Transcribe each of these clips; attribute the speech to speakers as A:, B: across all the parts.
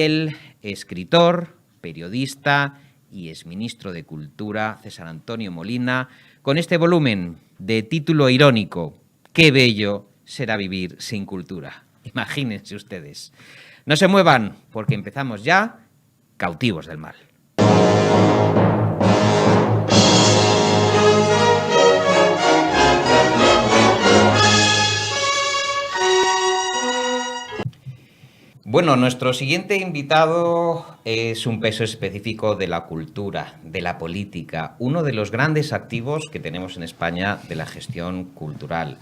A: El escritor, periodista y exministro de Cultura, César Antonio Molina, con este volumen de título irónico, «Qué bello será vivir sin cultura». Imagínense ustedes. No se muevan, porque empezamos ya, Cautivos del Mal. Bueno, nuestro siguiente invitado es un peso específico de la cultura, de la política, uno de los grandes activos que tenemos en España de la gestión cultural,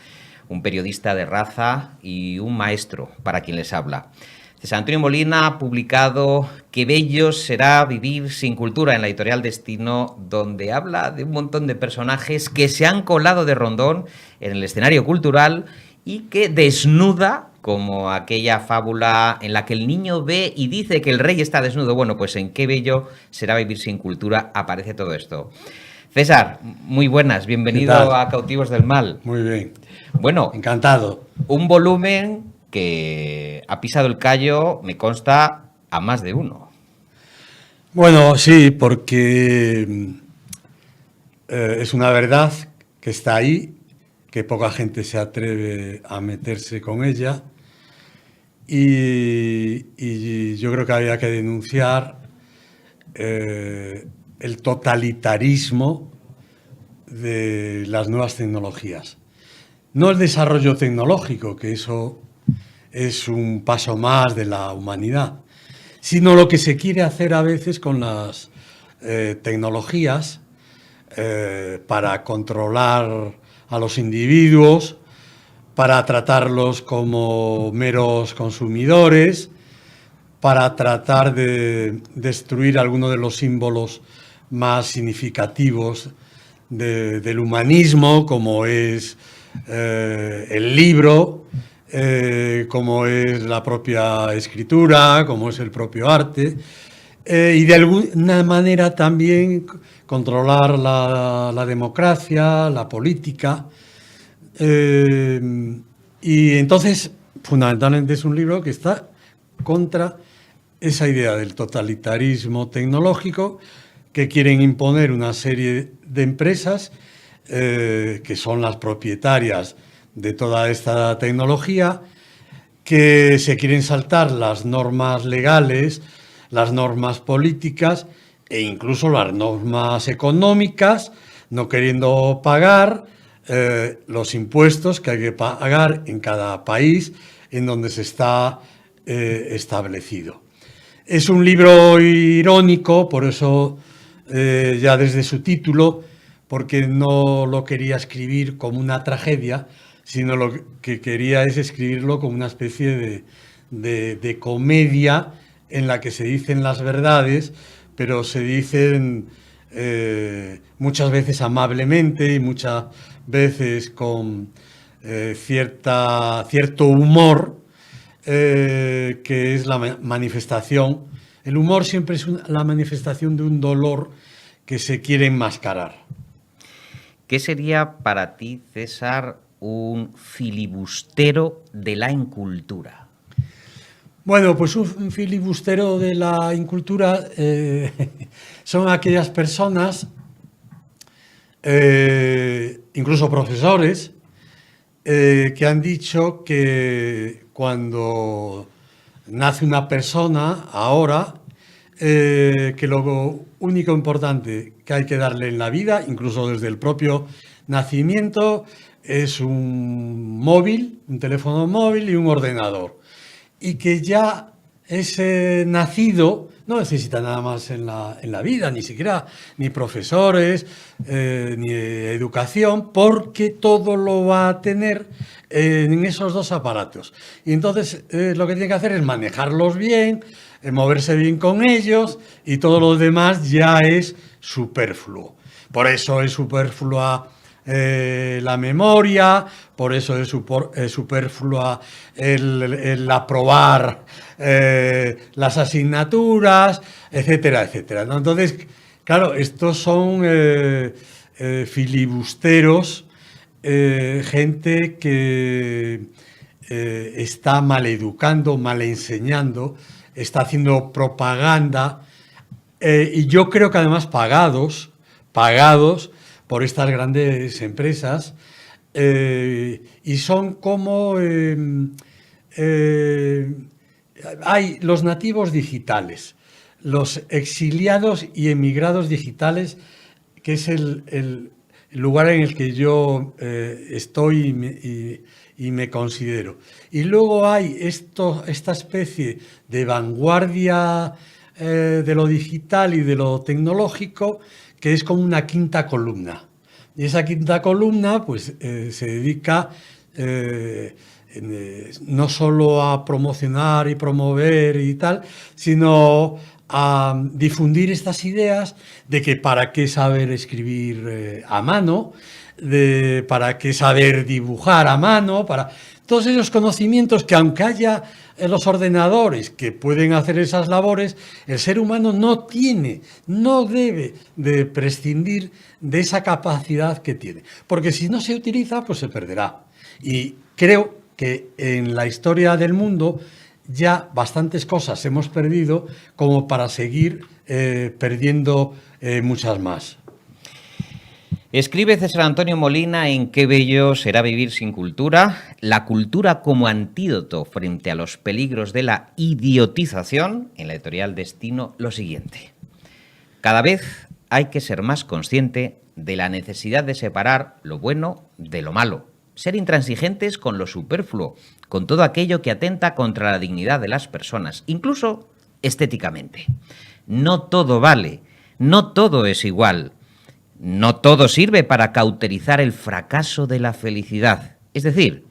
A: un periodista de raza y un maestro para quien les habla. César Antonio Molina ha publicado «Qué bello será vivir sin cultura» en la editorial Destino, donde habla de un montón de personajes que se han colado de rondón en el escenario cultural y que desnuda, como aquella fábula en la que el niño ve y dice que el rey está desnudo. Bueno, pues en «Qué bello será vivir sin cultura» aparece todo esto. César, muy buenas, bienvenido a Cautivos del Mal.
B: Muy bien.
A: Bueno,
B: encantado.
A: Un volumen que ha pisado el callo, me consta, a más de uno.
B: Bueno, sí, porque es una verdad que está ahí, que poca gente se atreve a meterse con ella. Y yo creo que había que denunciar el totalitarismo de las nuevas tecnologías. No el desarrollo tecnológico, que eso es un paso más de la humanidad, sino lo que se quiere hacer a veces con las tecnologías para controlar a los individuos, para tratarlos como meros consumidores, para tratar de destruir algunos de los símbolos más significativos del humanismo, como es el libro, como es la propia escritura, como es el propio arte, y de alguna manera también controlar la democracia, la política. Y entonces, fundamentalmente es un libro que está contra esa idea del totalitarismo tecnológico que quieren imponer una serie de empresas que son las propietarias de toda esta tecnología, que se quieren saltar las normas legales, las normas políticas e incluso las normas económicas, no queriendo pagar los impuestos que hay que pagar en cada país en donde se está establecido. Es un libro irónico, por eso ya desde su título, porque no lo quería escribir como una tragedia, sino lo que quería es escribirlo como una especie de comedia en la que se dicen las verdades, pero se dicen muchas veces amablemente y muchas veces con cierto humor, que es la manifestación. El humor siempre es la manifestación de un dolor que se quiere enmascarar.
A: ¿Qué sería para ti, César, un filibustero de la incultura?
B: Bueno, pues un filibustero de la incultura son aquellas personas, incluso profesores, que han dicho que cuando nace una persona, ahora, que lo único importante que hay que darle en la vida, incluso desde el propio nacimiento, es un móvil, un teléfono móvil y un ordenador. Y que ya ese nacido no necesita nada más en la vida, ni siquiera ni profesores, ni educación, porque todo lo va a tener en esos dos aparatos. Y entonces lo que tiene que hacer es manejarlos bien, moverse bien con ellos, y todo lo demás ya es superfluo. Por eso es superflua la memoria, por eso es superflua el aprobar las asignaturas, etcétera, etcétera, ¿no? Entonces, claro, estos son filibusteros, gente que está mal educando, mal enseñando está haciendo propaganda, y yo creo que además pagados por estas grandes empresas, y son como hay los nativos digitales, los exiliados y emigrados digitales, que es el lugar en el que yo estoy y me considero. Y luego hay esta especie de vanguardia de lo digital y de lo tecnológico, que es como una quinta columna. Y esa quinta columna pues, se dedica no solo a promocionar y promover y tal, sino a difundir estas ideas de que para qué saber escribir a mano, para qué saber dibujar a mano, para todos esos conocimientos que, aunque haya los ordenadores que pueden hacer esas labores, el ser humano no debe de prescindir de esa capacidad que tiene, porque si no se utiliza, pues se perderá. Y creo que en la historia del mundo ya bastantes cosas hemos perdido como para seguir perdiendo muchas más.
A: Escribe César Antonio Molina en Qué bello será vivir sin cultura, la cultura como antídoto frente a los peligros de la idiotización, en la editorial Destino, lo siguiente: cada vez hay que ser más consciente de la necesidad de separar lo bueno de lo malo, ser intransigentes con lo superfluo, con todo aquello que atenta contra la dignidad de las personas, incluso estéticamente. No todo vale, no todo es igual, no todo sirve para cauterizar el fracaso de la felicidad, es decir,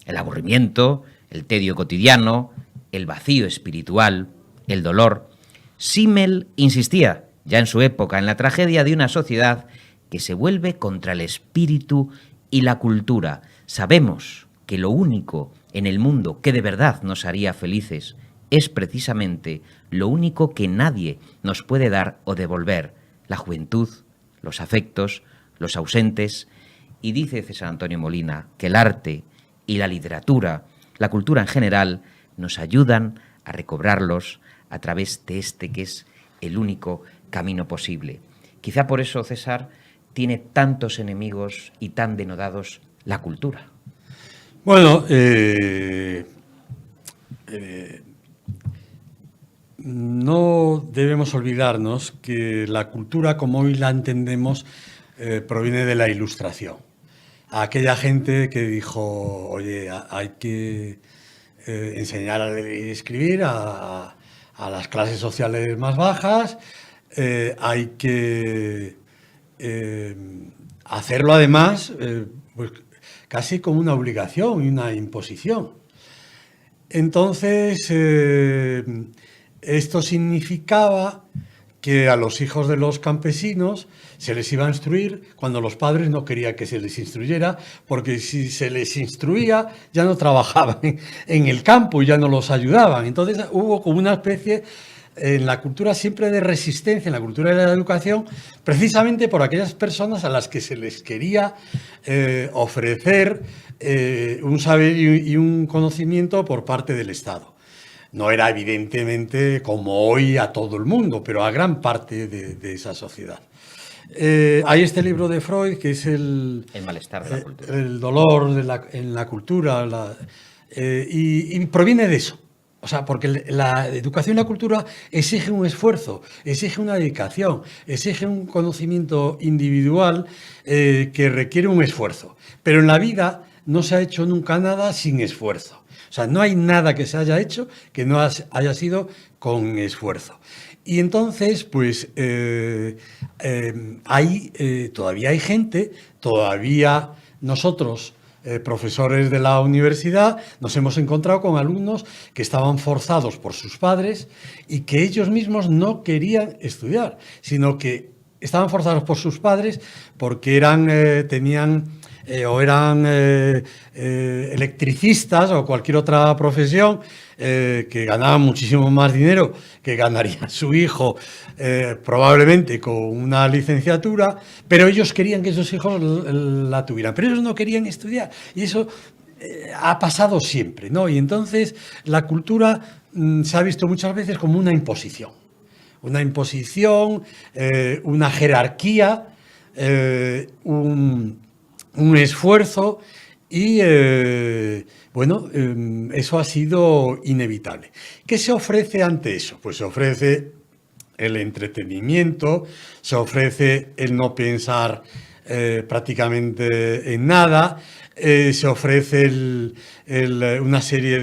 A: el aburrimiento, el tedio cotidiano, el vacío espiritual, el dolor. Simmel insistía, ya en su época, en la tragedia de una sociedad que se vuelve contra el espíritu y la cultura. Sabemos que lo único en el mundo que de verdad nos haría felices es precisamente lo único que nadie nos puede dar o devolver: la juventud, los afectos, los ausentes. Y dice César Antonio Molina que el arte y la literatura, la cultura en general, nos ayudan a recobrarlos a través de este que es el único camino posible. Quizá por eso, César, tiene tantos enemigos y tan denodados la cultura.
B: Bueno, no debemos olvidarnos que la cultura, como hoy la entendemos, proviene de la Ilustración. Aquella gente que dijo, oye, hay que enseñar a leer y escribir a las clases sociales más bajas, hay que hacerlo además pues, casi como una obligación y una imposición. Entonces, esto significaba que a los hijos de los campesinos se les iba a instruir cuando los padres no querían que se les instruyera, porque si se les instruía ya no trabajaban en el campo y ya no los ayudaban. Entonces hubo como una especie en la cultura siempre de resistencia, en la cultura de la educación, precisamente por aquellas personas a las que se les quería ofrecer un saber y un conocimiento por parte del Estado. No era evidentemente como hoy a todo el mundo, pero a gran parte de esa sociedad. Hay este libro de Freud que es el
A: malestar de la cultura.
B: El dolor en la cultura, y proviene de eso. O sea, porque la educación y la cultura exige un esfuerzo, exige una dedicación, exige un conocimiento individual que requiere un esfuerzo. Pero en la vida no se ha hecho nunca nada sin esfuerzo. O sea, no hay nada que se haya hecho que no haya sido con esfuerzo. Y entonces, pues, todavía hay gente, todavía nosotros, profesores de la universidad, nos hemos encontrado con alumnos que estaban forzados por sus padres y que ellos mismos no querían estudiar, sino que estaban forzados por sus padres porque eran electricistas o cualquier otra profesión que ganaban muchísimo más dinero que ganaría su hijo probablemente con una licenciatura, pero ellos querían que sus hijos la tuvieran, pero ellos no querían estudiar y eso ha pasado siempre, ¿no? Y entonces la cultura se ha visto muchas veces como una imposición. Una imposición, una jerarquía, un esfuerzo y, bueno, eso ha sido inevitable. ¿Qué se ofrece ante eso? Pues se ofrece el entretenimiento, se ofrece el no pensar prácticamente en nada, se ofrece una serie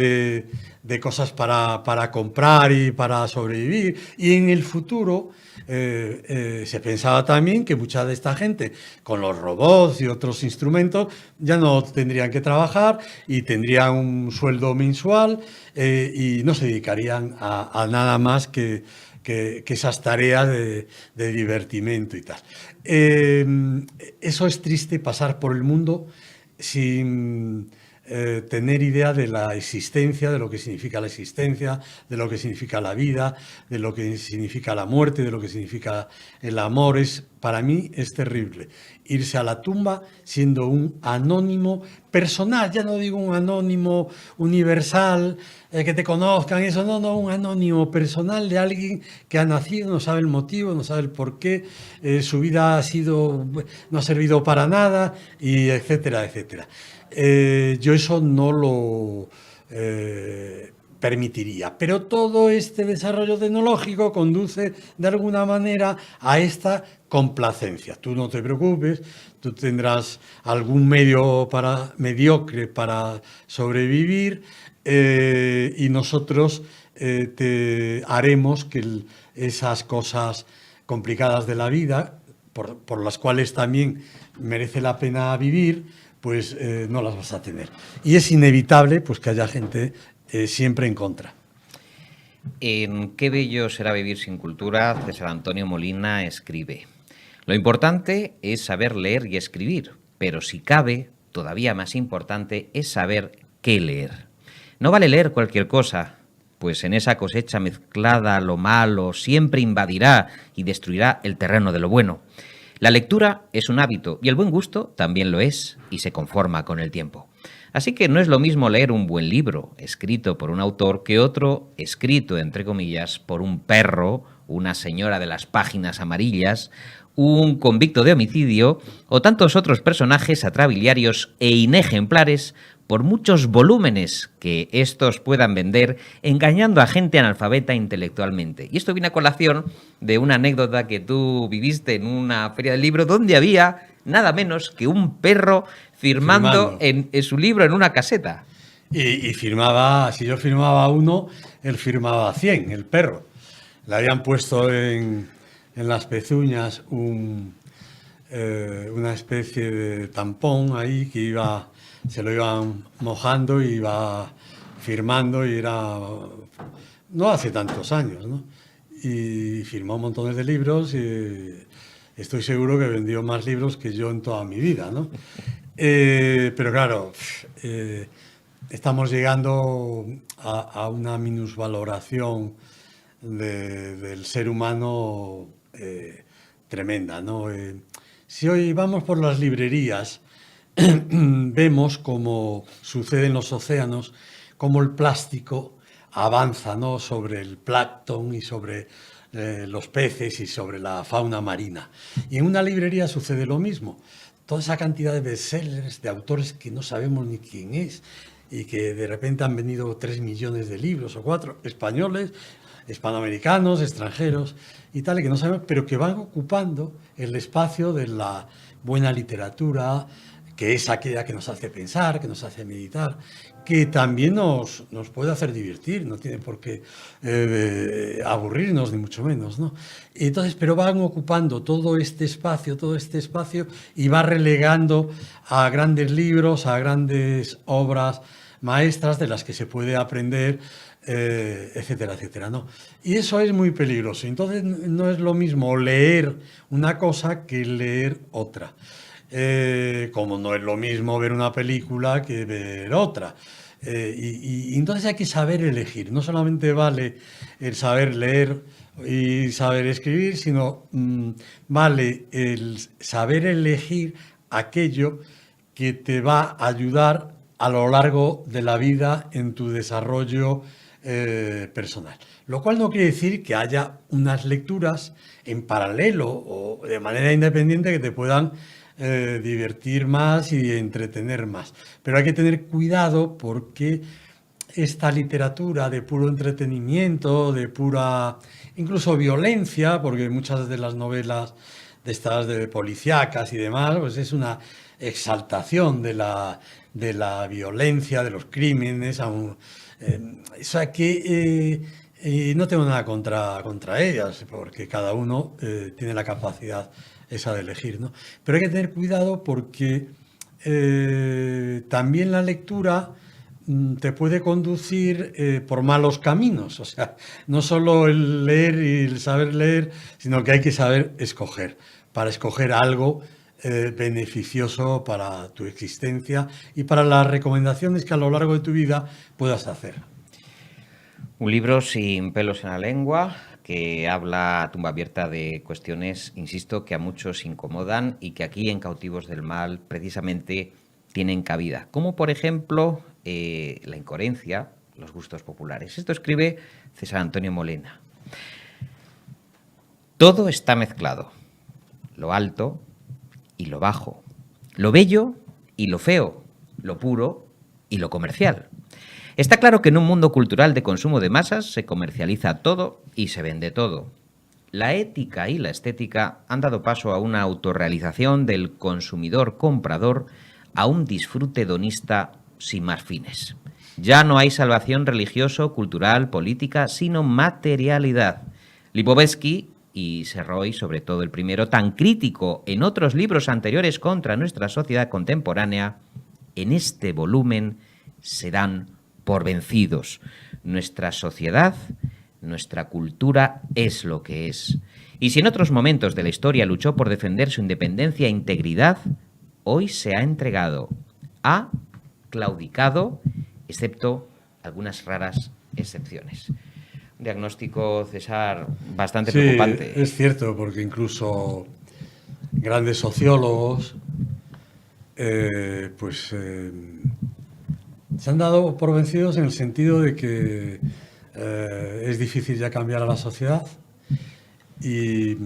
B: de cosas para comprar y para sobrevivir. Y en el futuro se pensaba también que mucha de esta gente, con los robots y otros instrumentos, ya no tendrían que trabajar y tendrían un sueldo mensual y no se dedicarían a nada más que esas tareas de divertimento y tal. Eso es triste, pasar por el mundo sin tener idea de la existencia, de lo que significa la existencia, de lo que significa la vida, de lo que significa la muerte, de lo que significa el amor. Para mí es terrible irse a la tumba siendo un anónimo personal, ya no digo un anónimo universal, que te conozcan, eso, no, un anónimo personal de alguien que ha nacido, no sabe el motivo, no sabe el porqué, su vida no ha servido para nada, y etcétera, etcétera. Yo eso no lo permitiría, pero todo este desarrollo tecnológico conduce de alguna manera a esta complacencia. Tú no te preocupes, tú tendrás algún medio mediocre para sobrevivir, y nosotros te haremos que esas cosas complicadas de la vida, por las cuales también merece la pena vivir, pues no las vas a tener. Y es inevitable pues que haya gente siempre en contra.
A: En Qué bello será vivir sin cultura, César Antonio Molina escribe: lo importante es saber leer y escribir, pero si cabe, todavía más importante es saber qué leer. No vale leer cualquier cosa, pues en esa cosecha mezclada lo malo siempre invadirá y destruirá el terreno de lo bueno. La lectura es un hábito y el buen gusto también lo es y se conforma con el tiempo. Así que no es lo mismo leer un buen libro escrito por un autor que otro escrito, entre comillas, por un perro, una señora de las páginas amarillas, un convicto de homicidio o tantos otros personajes atrabiliarios e inejemplares, por muchos volúmenes que estos puedan vender, engañando a gente analfabeta intelectualmente. Y esto viene a colación de una anécdota que tú viviste en una feria del libro donde había nada menos que un perro firmando. En su libro en una caseta.
B: Y firmaba, si yo firmaba uno, él firmaba 100, el perro. Le habían puesto en las pezuñas una especie de tampón ahí que se lo iban mojando y iba firmando, y era no hace tantos años, ¿no? Y firmó montones de libros y estoy seguro que vendió más libros que yo en toda mi vida, ¿no? Pero claro, estamos llegando a una minusvaloración del ser humano tremenda, ¿no? Si hoy vamos por las librerías, vemos como sucede en los océanos, cómo el plástico avanza, ¿no?, sobre el plancton y sobre los peces y sobre la fauna marina. Y en una librería sucede lo mismo. Toda esa cantidad de bestsellers, de autores que no sabemos ni quién es, y que de repente han vendido 3 millones de libros o 4, españoles, hispanoamericanos, extranjeros y tal, y que no sabemos, pero que van ocupando el espacio de la buena literatura, que es aquella que nos hace pensar, que nos hace meditar, que también nos puede hacer divertir, no tiene por qué aburrirnos, ni mucho menos, ¿no? Entonces, pero van ocupando todo este espacio, y va relegando a grandes libros, a grandes obras maestras de las que se puede aprender, etcétera, etcétera, ¿no? Y eso es muy peligroso. Entonces, no es lo mismo leer una cosa que leer otra. Como no es lo mismo ver una película que ver otra. Y entonces hay que saber elegir. No solamente vale el saber leer y saber escribir, sino vale el saber elegir aquello que te va a ayudar a lo largo de la vida en tu desarrollo personal. Lo cual no quiere decir que haya unas lecturas en paralelo o de manera independiente que te puedan divertir más y entretener más. Pero hay que tener cuidado porque esta literatura de puro entretenimiento, de pura incluso violencia, porque muchas de las novelas de estas de policíacas y demás, pues es una exaltación de la violencia, de los crímenes, o sea que no tengo nada contra ellas, porque cada uno tiene la capacidad esa de elegir, ¿no? Pero hay que tener cuidado porque también la lectura te puede conducir por malos caminos. O sea, no solo el leer y el saber leer, sino que hay que saber escoger, para escoger algo beneficioso para tu existencia y para las recomendaciones que a lo largo de tu vida puedas hacer.
A: Un libro sin pelos en la lengua, que habla a tumba abierta de cuestiones, insisto, que a muchos incomodan y que aquí en Cautivos del Mal precisamente tienen cabida, como por ejemplo la incoherencia, los gustos populares. Esto escribe César Antonio Molina. Todo está mezclado, lo alto y lo bajo, lo bello y lo feo, lo puro y lo comercial. Está claro que en un mundo cultural de consumo de masas se comercializa todo y se vende todo. La ética y la estética han dado paso a una autorrealización del consumidor comprador, a un disfrute hedonista sin más fines. Ya no hay salvación religioso, cultural, política, sino materialidad. Lipovetsky y Serroy, sobre todo el primero, tan crítico en otros libros anteriores contra nuestra sociedad contemporánea, en este volumen se dan por vencidos. Nuestra sociedad, nuestra cultura es lo que es. Y si en otros momentos de la historia luchó por defender su independencia e integridad, hoy se ha entregado, ha claudicado, excepto algunas raras excepciones. Un diagnóstico, César, bastante preocupante.
B: Es cierto, porque incluso grandes sociólogos se han dado por vencidos en el sentido de que es difícil ya cambiar a la sociedad y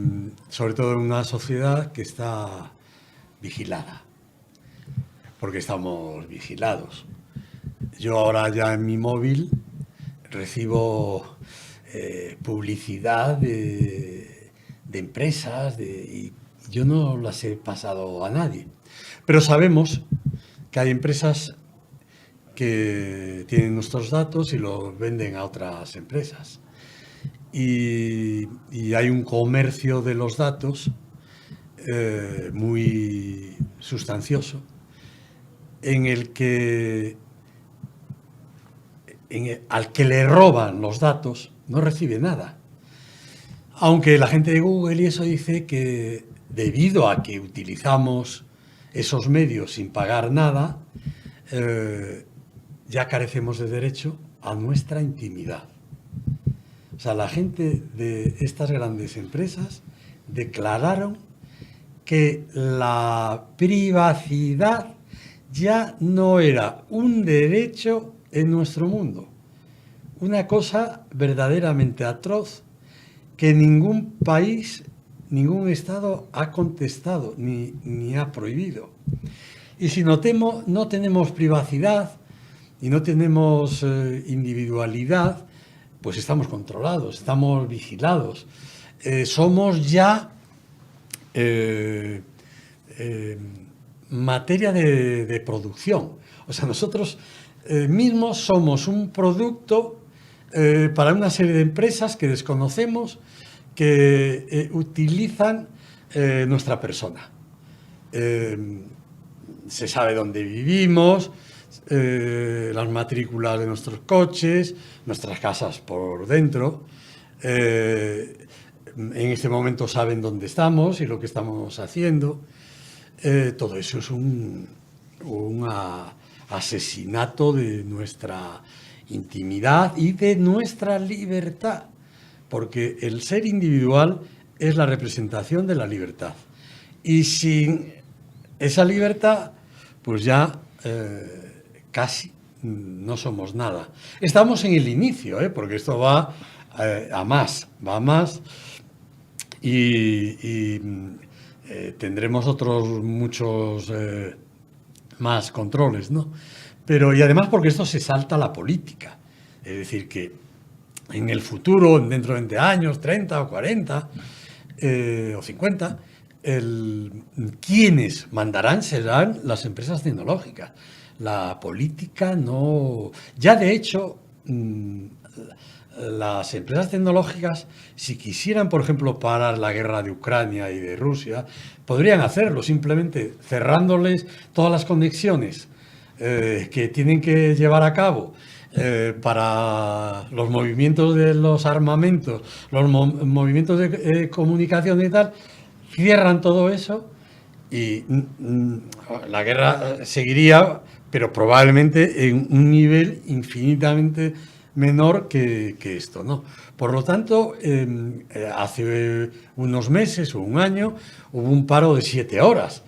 B: sobre todo en una sociedad que está vigilada, porque estamos vigilados. Yo ahora ya en mi móvil recibo publicidad de empresas y yo no las he pasado a nadie. Pero sabemos que hay empresas que tienen nuestros datos y los venden a otras empresas. Y hay un comercio de los datos muy sustancioso en el que al que le roban los datos no recibe nada. Aunque la gente de Google y eso dice que debido a que utilizamos esos medios sin pagar nada, ya carecemos de derecho a nuestra intimidad. O sea, la gente de estas grandes empresas declararon que la privacidad ya no era un derecho en nuestro mundo. Una cosa verdaderamente atroz que ningún país, ningún Estado ha contestado ni ha prohibido. Y si no tenemos privacidad y no tenemos individualidad, pues estamos controlados, estamos vigilados. Somos ya materia de producción. O sea, nosotros mismos somos un producto para una serie de empresas que desconocemos, que utilizan nuestra persona. Se sabe dónde vivimos, las matrículas de nuestros coches, nuestras casas por dentro. En este momento saben dónde estamos y lo que estamos haciendo. Todo eso es un asesinato de nuestra intimidad y de nuestra libertad, porque el ser individual es la representación de la libertad. Y sin esa libertad, pues ya casi no somos nada. Estamos en el inicio, porque esto va a más, y tendremos otros muchos más controles, ¿no? Pero, y además porque esto se salta a la política. Es decir, que en el futuro, dentro de 20 años, 30 o 40 o 50, quienes mandarán serán las empresas tecnológicas. La política no... Ya de hecho, las empresas tecnológicas, si quisieran, por ejemplo, parar la guerra de Ucrania y de Rusia, podrían hacerlo simplemente cerrándoles todas las conexiones que tienen que llevar a cabo para los movimientos de los armamentos, los movimientos de comunicación y tal, cierran todo eso y la guerra seguiría, pero probablemente en un nivel infinitamente menor que esto, ¿no? Por lo tanto, hace unos meses o un año hubo un paro de 7 horas.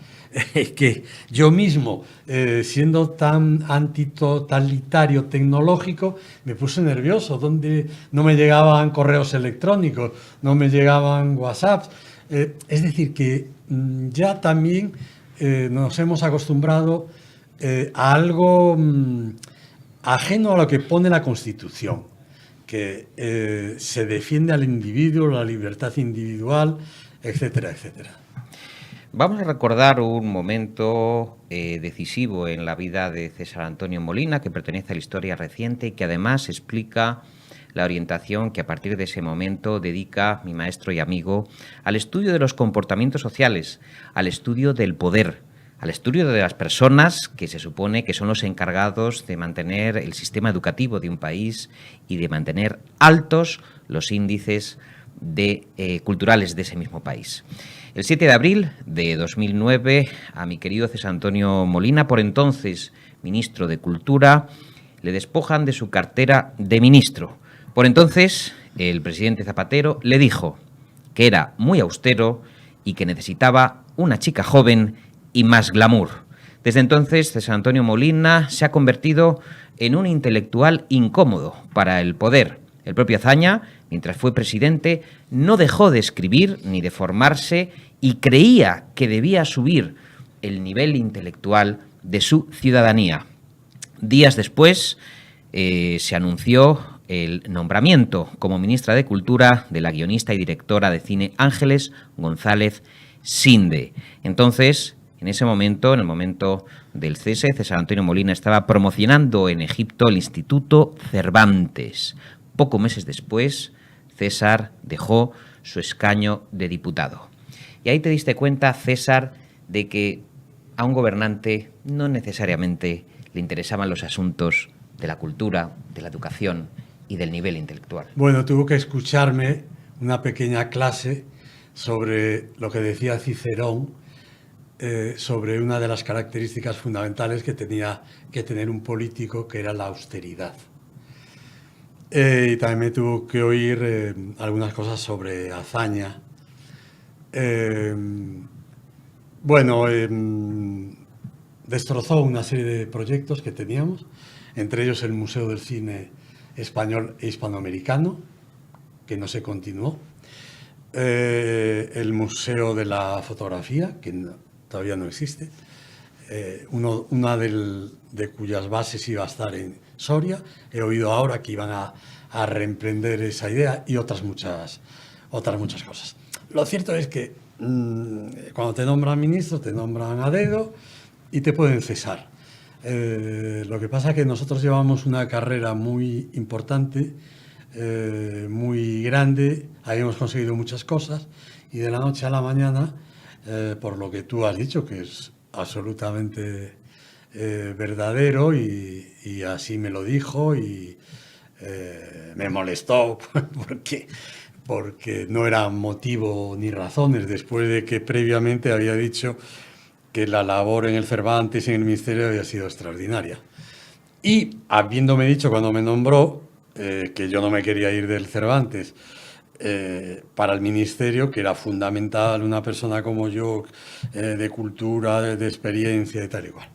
B: Que yo mismo, siendo tan antitotalitario tecnológico, me puse nervioso, donde no me llegaban correos electrónicos, no me llegaban WhatsApps. Es decir, que ya también nos hemos acostumbrado a algo ajeno a lo que pone la Constitución, que se defiende al individuo, la libertad individual, etcétera, etcétera.
A: Vamos a recordar un momento decisivo en la vida de César Antonio Molina, que pertenece a la historia reciente y que además explica la orientación que a partir de ese momento dedica mi maestro y amigo al estudio de los comportamientos sociales, al estudio del poder, al estudio de las personas que se supone que son los encargados de mantener el sistema educativo de un país y de mantener altos los índices culturales de ese mismo país. El 7 de abril de 2009, a mi querido César Antonio Molina, por entonces ministro de Cultura, le despojan de su cartera de ministro. Por entonces, el presidente Zapatero le dijo que era muy austero y que necesitaba una chica joven y más glamour. Desde entonces, César Antonio Molina se ha convertido en un intelectual incómodo para el poder. El propio Azaña, mientras fue presidente, no dejó de escribir ni de formarse y creía que debía subir el nivel intelectual de su ciudadanía. Días después se anunció el nombramiento como ministra de Cultura de la guionista y directora de cine Ángeles González Sinde. Entonces, en ese momento, en el momento del cese, César Antonio Molina estaba promocionando en Egipto el Instituto Cervantes. Pocos meses después, César dejó su escaño de diputado. Y ahí te diste cuenta, César, de que a un gobernante no necesariamente le interesaban los asuntos de la cultura, de la educación y del nivel intelectual.
B: Bueno, tuvo que escucharme una pequeña clase sobre lo que decía Cicerón, sobre una de las características fundamentales que tenía que tener un político, que era la austeridad. Y también me tuvo que oír algunas cosas sobre Azaña. Destrozó una serie de proyectos que teníamos, entre ellos el Museo del Cine Español e Hispanoamericano, que no se continuó, el Museo de la Fotografía, que todavía no existe, una de cuyas bases iba a estar en Soria. He oído ahora que iban a reemprender esa idea y otras muchas cosas. Lo cierto es que cuando te nombran ministro, te nombran a dedo y te pueden cesar. Lo que pasa es que nosotros llevamos una carrera muy importante, muy grande, habíamos conseguido muchas cosas y de la noche a la mañana, por lo que tú has dicho, que es absolutamente verdadero y así me lo dijo y me molestó porque no era motivo ni razones, después de que previamente había dicho que la labor en el Cervantes y en el Ministerio había sido extraordinaria. Y habiéndome dicho cuando me nombró que yo no me quería ir del Cervantes para el Ministerio, que era fundamental una persona como yo, de cultura, de experiencia y tal y cual.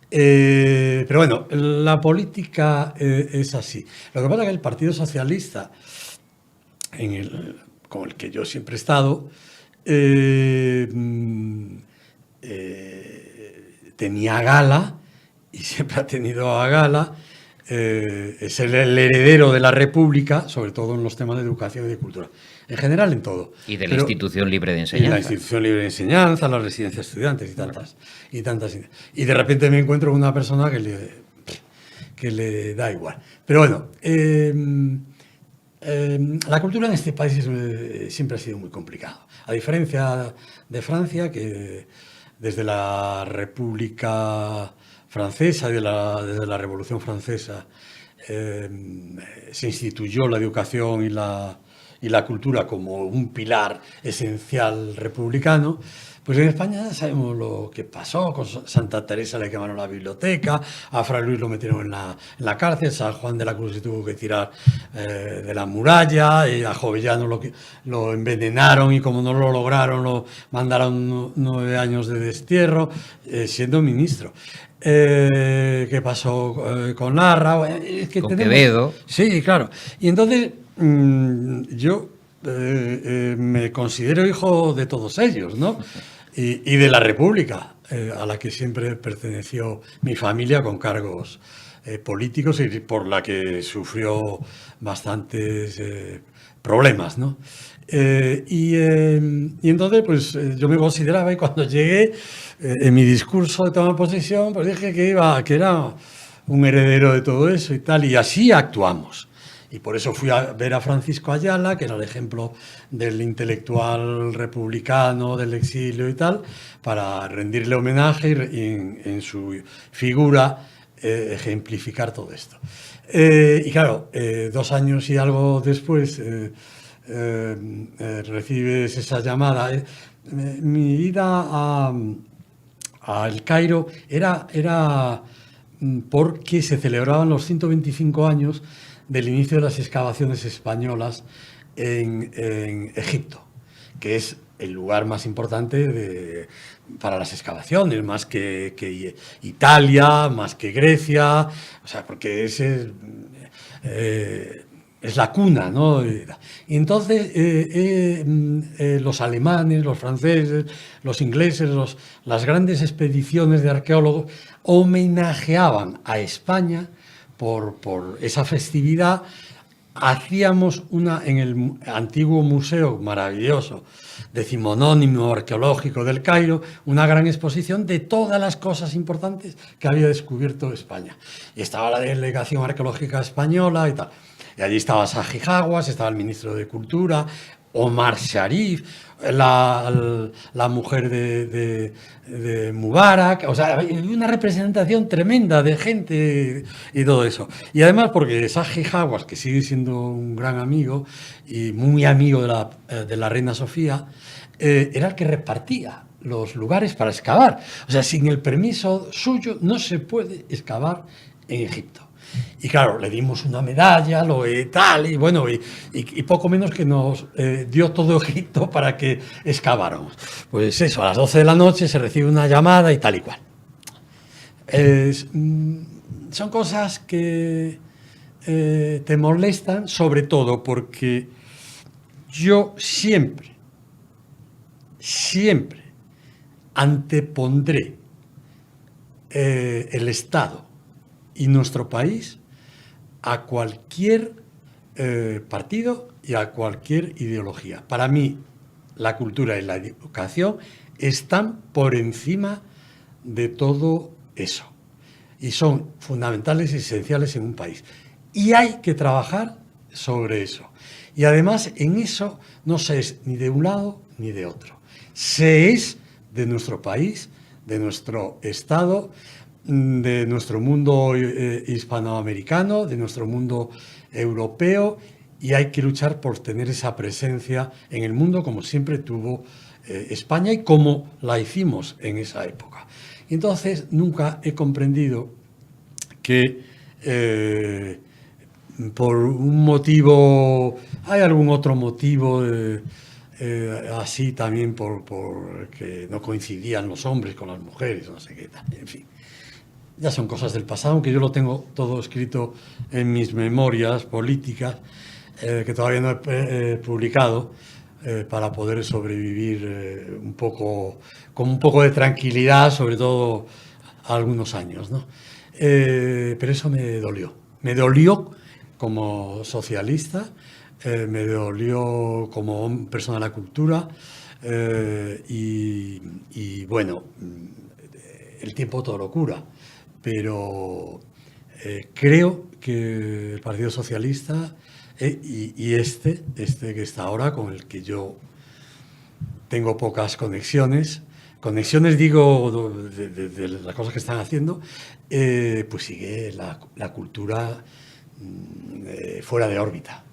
B: Pero bueno, la política es así. Lo que pasa es que el Partido Socialista, con el que yo siempre he estado, tenía a Gala, y siempre ha tenido a Gala, es el heredero de la República, sobre todo en los temas de educación y de cultura. En general, en todo.
A: Y de la institución libre de
B: Y
A: enseñanza.
B: la institución libre de enseñanza, las residencias de estudiantes y tantas. Y de repente me encuentro con una persona que le da igual. Pero bueno, la cultura en este país siempre ha sido muy complicado. A diferencia de Francia, que desde la República Francesa, desde la Revolución Francesa, se instituyó la educación y la cultura como un pilar esencial republicano. Pues en España sabemos lo que pasó. Con Santa Teresa le quemaron la biblioteca, a Fray Luis lo metieron en la cárcel, San Juan de la Cruz se tuvo que tirar de la muralla, y a Jovellano lo envenenaron, y como no lo lograron lo mandaron 9 años de destierro, siendo ministro. ¿Qué pasó con Larra? Es que
A: con Quevedo.
B: Sí, claro. Y entonces yo me considero hijo de todos ellos, ¿no? Y de la República, a la que siempre perteneció mi familia con cargos políticos, y por la que sufrió bastantes problemas, ¿no? Y entonces, pues yo me consideraba, y cuando llegué, en mi discurso de toma de posesión, pues dije que era un heredero de todo eso y tal, y así actuamos. Y por eso fui a ver a Francisco Ayala, que era el ejemplo del intelectual republicano del exilio y tal, para rendirle homenaje y en su figura ejemplificar todo esto. Y claro, 2 años y algo después recibes esa llamada. Mi ida al Cairo era porque se celebraban los 125 años del inicio de las excavaciones españolas en Egipto, que es el lugar más importante para las excavaciones, más que Italia, más que Grecia, o sea, porque es la cuna, ¿no? Y entonces los alemanes, los franceses, los ingleses, las grandes expediciones de arqueólogos homenajeaban a España por esa festividad. Hacíamos en el antiguo museo maravilloso decimonónimo arqueológico del Cairo, una gran exposición de todas las cosas importantes que había descubierto España. Y estaba la delegación arqueológica española y tal. Y allí estaba Saji Hawass, estaba el ministro de Cultura, Omar Sharif, la mujer de Mubarak. O sea, había una representación tremenda de gente y todo eso. Y además porque Saji Hawass, que sigue siendo un gran amigo y muy amigo de la reina Sofía, era el que repartía los lugares para excavar. O sea, sin el permiso suyo no se puede excavar en Egipto. Y claro, le dimos una medalla, tal, y bueno, y poco menos que nos dio todo Egipto para que excaváramos. Pues eso, a las 12 de la noche se recibe una llamada y tal y cual. Son cosas que te molestan, sobre todo porque yo siempre antepondré el Estado y nuestro país a cualquier partido y a cualquier ideología. Para mí, la cultura y la educación están por encima de todo eso. Y son fundamentales y esenciales en un país. Y hay que trabajar sobre eso. Y además, en eso no se es ni de un lado ni de otro. Se es de nuestro país, de nuestro Estado, de nuestro mundo hispanoamericano, de nuestro mundo europeo, y hay que luchar por tener esa presencia en el mundo como siempre tuvo España y como la hicimos en esa época. Y entonces nunca he comprendido que por un motivo, hay algún otro motivo así también por que no coincidían los hombres con las mujeres, no sé qué tal, en fin. ya son cosas del pasado, aunque yo lo tengo todo escrito en mis memorias políticas, que todavía no he publicado, para poder sobrevivir un poco, con un poco de tranquilidad, sobre todo algunos años, ¿no? Pero eso me dolió. Me dolió como socialista, me dolió como persona de la cultura, y bueno, el tiempo todo lo cura, pero creo que el Partido Socialista y este que está ahora, con el que yo tengo pocas conexiones digo, de las cosas que están haciendo, pues sigue la cultura fuera de órbita.